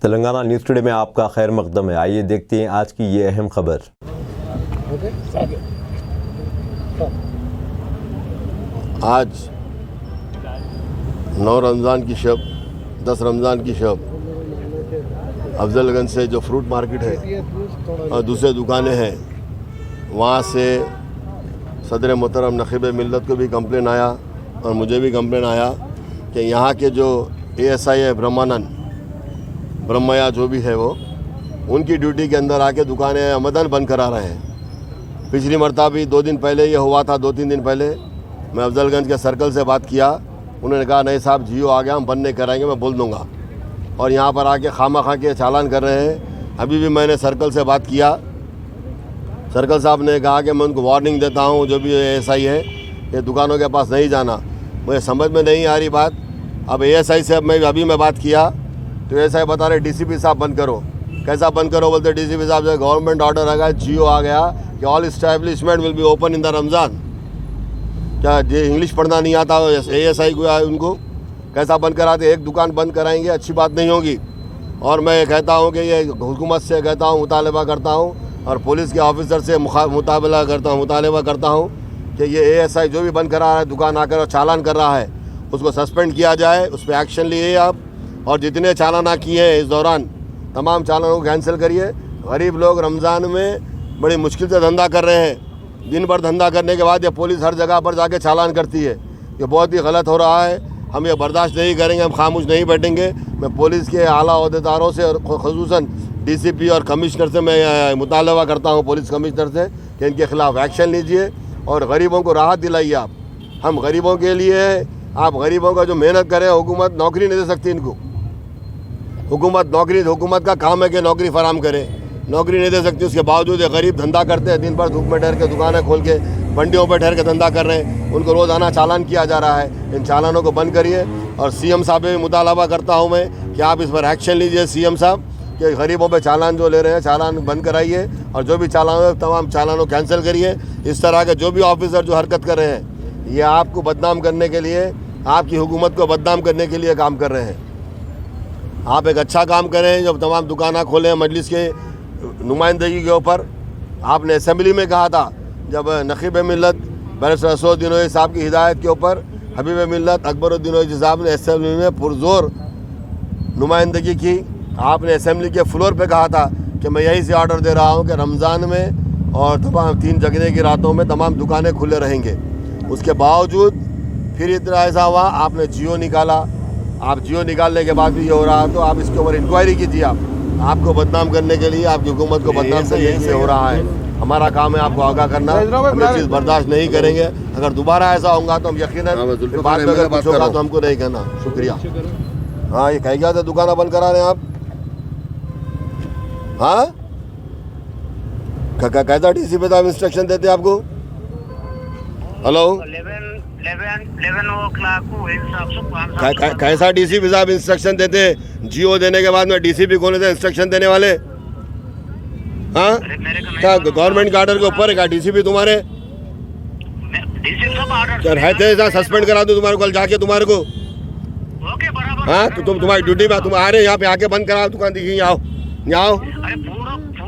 Telangana news today में आपका खैर मकदम है। आइए देखते हैं आज की ये अहम खबर। आज 9 रमज़ान की शब 10 रमज़ान की शब अफजलगंज से जो फ्रूट मार्केट है और दूसरे दुकानें हैं, वहाँ से सदर मोहतरम नखीब मिल्लत को भी कंप्लेन आया और मुझे भी कंप्लेन आया कि यहाँ के जो ASI है ब्रह्मया जो भी है वो उनकी ड्यूटी के अंदर आके दुकानें अमदन बंद करा रहे हैं। पिछली मरतबा भी 2 दिन पहले ये हुआ था, 2-3 दिन पहले मैं अफजलगंज के सर्कल से बात किया, उन्होंने कहा नहीं साहब जियो आ गया, हम बंद नहीं कराएंगे, मैं बोल दूंगा। और यहाँ पर आके खामा के चालान कर रहे हैं। अभी भी मैंने सर्कल से बात किया, सर्कल साहब ने कहा कि मैं उनको वार्निंग देता हूँ, जो भी ASI है ये दुकानों के पास नहीं जाना। मुझे समझ में नहीं आ रही बात। अब ASI से अभी मैं बात किया तो ASI बता रहे DCP साहब बंद करो। कैसा बंद करो बोलते DCP साहब, जो गवर्नमेंट ऑर्डर आ गया, जियो आ गया कि all establishment will be open in the Ramzan. क्या ये इंग्लिश पढ़ना नहीं आता ASI को? उनको कैसा बंद कराते? एक दुकान बंद कराएंगे, अच्छी बात नहीं होगी। और मैं कहता हूँ कि ये हुकूमत से कहता हूँ, मुतालबा करता हूँ और पुलिस के ऑफिसर से मुतालबा करता हूँ कि ये ASI जो भी बंद करा रहा है दुकान आकर और चालान कर रहा है, उसको सस्पेंड किया जाए, उस पर एक्शन लिए आप। और जितने चालाना किए हैं इस दौरान तमाम चालानों को कैंसिल करिए। गरीब लोग रमज़ान में बड़ी मुश्किल से धंधा कर रहे हैं। दिन भर धंधा करने के बाद ये पुलिस हर जगह पर जाके चालान करती है। ये बहुत ही गलत हो रहा है। हम ये बर्दाश्त नहीं करेंगे, हम खामोश नहीं बैठेंगे। मैं पुलिस के आला अहदेदारों से और ख़ुसूसन DCP और कमिश्नर से मैं मुतालबा करता हूँ, पुलिस कमिश्नर से, कि इनके ख़िलाफ़ एक्शन लीजिए और गरीबों को राहत दिलाइए आप। हम गरीबों के लिए, आप गरीबों का जो मेहनत करें, हुकूमत नौकरी नहीं दे सकती इनको। हुकूमत का काम है कि नौकरी फराम करे, नौकरी नहीं दे सकती। उसके बावजूद ये गरीब धंधा करते हैं, दिन भर धूप में ठहर के दुकानें खोल के मंडियों पर ठहर के धंधा कर रहे हैं। उनको रोज़ाना चालान किया जा रहा है। इन चालानों को बंद करिए। और CM साहब से भी मुतालबा करता हूँ मैं कि आप इस पर एक्शन लीजिए। CM साहब कि गरीबों पे चालान जो ले रहे हैं, चालान बंद कराइए और जो भी चालान तमाम चालानों कैंसिल करिए। इस तरह के जो भी ऑफिसर जो हरकत कर रहे हैं, ये आपको बदनाम करने के लिए, आपकी हुकूमत को बदनाम करने के लिए काम कर रहे हैं। आप एक अच्छा काम करें, जब तमाम दुकानें खोलें मजलिस के नुमाइंदगी के ऊपर। आपने असेंबली में कहा था, जब नखीब मिल्लत बैरिस्टर असदुद्दीन ओवैसी साहब की हिदायत के ऊपर हबीब मिल्लत अकबरुद्दीन ओवैसी साहब ने असेंबली में पुरजोर नुमाइंदगी की। आपने असेंबली के फ्लोर पे कहा था कि मैं यहीं से ऑर्डर दे रहा हूँ कि रमज़ान में और तमाम 3 जगने की रातों में तमाम दुकानें खुले रहेंगे। उसके बावजूद फिर इतना ऐसा हुआ, आपने जियो निकाला। आप जियो निकालने के बाद भी ये हो रहा, तो आप इसके ऊपर इंक्वायरी कीजिए। आपको बदनाम करने के लिए, आपकी हुकूमत को बदनाम करने के लिए हो रहा है। हमारा काम है आपको आगाह करना। हम ये चीज़ बर्दाश्त नहीं करेंगे। अगर दोबारा ऐसा होगा तो हम यकीनन बाद में अगर कुछ होगा तो हमको नहीं कहना। शुक्रिया। हाँ, ये कह गया था दुकान बंद करा रहे हैं आप। हाँ, कैसा DCP साहब इंस्ट्रक्शन देते आपको? हेलो, कैसा DCP साहब इंस्ट्रक्शन देते? जियो देने के बाद में DCP कौन से इंस्ट्रक्शन देने वाले? हाँ, क्या गवर्नमेंट के ऑर्डर के ऊपर है क्या DCP तुम्हारे? रहते सस्पेंड करा दो तुम्हारे कल जाके तुम्हारे को। हाँ, तो तुम्हारी ड्यूटी में तुम आ रहे यहाँ पे आके बंद कराओ दुकान। देखिए आओ, यहाँ आओ,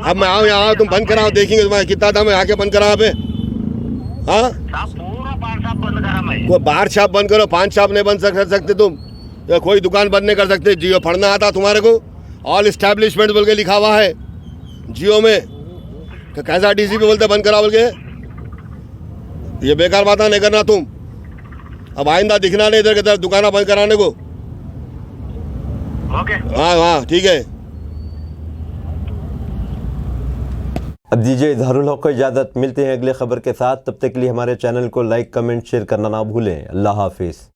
अब मैं आओ, यहाँ आओ, तुम बंद कराओ, देखेंगे तुम्हारा कितना था। मैं आके बंद करा पे। हाँ, कोई बार शॉप बंद करो, 5 शॉप नहीं बंद कर सकते तुम। कोई दुकान बंद नहीं कर सकते। जियो पढ़ना आता तुम्हारे को? ऑल इस्टेब्लिशमेंट बोल के लिखा हुआ है जियो में। तो कैसा DCP बोलते बंद करा बोल के? ये बेकार बात नहीं करना तुम। अब आइंदा दिखना नहीं इधर किधर दुकान बंद कराने को। हाँ हाँ, ठीक है। अब दीजिए इजहारुल हक को इजाज़त। मिलते हैं अगले खबर के साथ। तब तक के लिए हमारे चैनल को लाइक, कमेंट, शेयर करना ना भूलें। अल्लाह हाफिज़।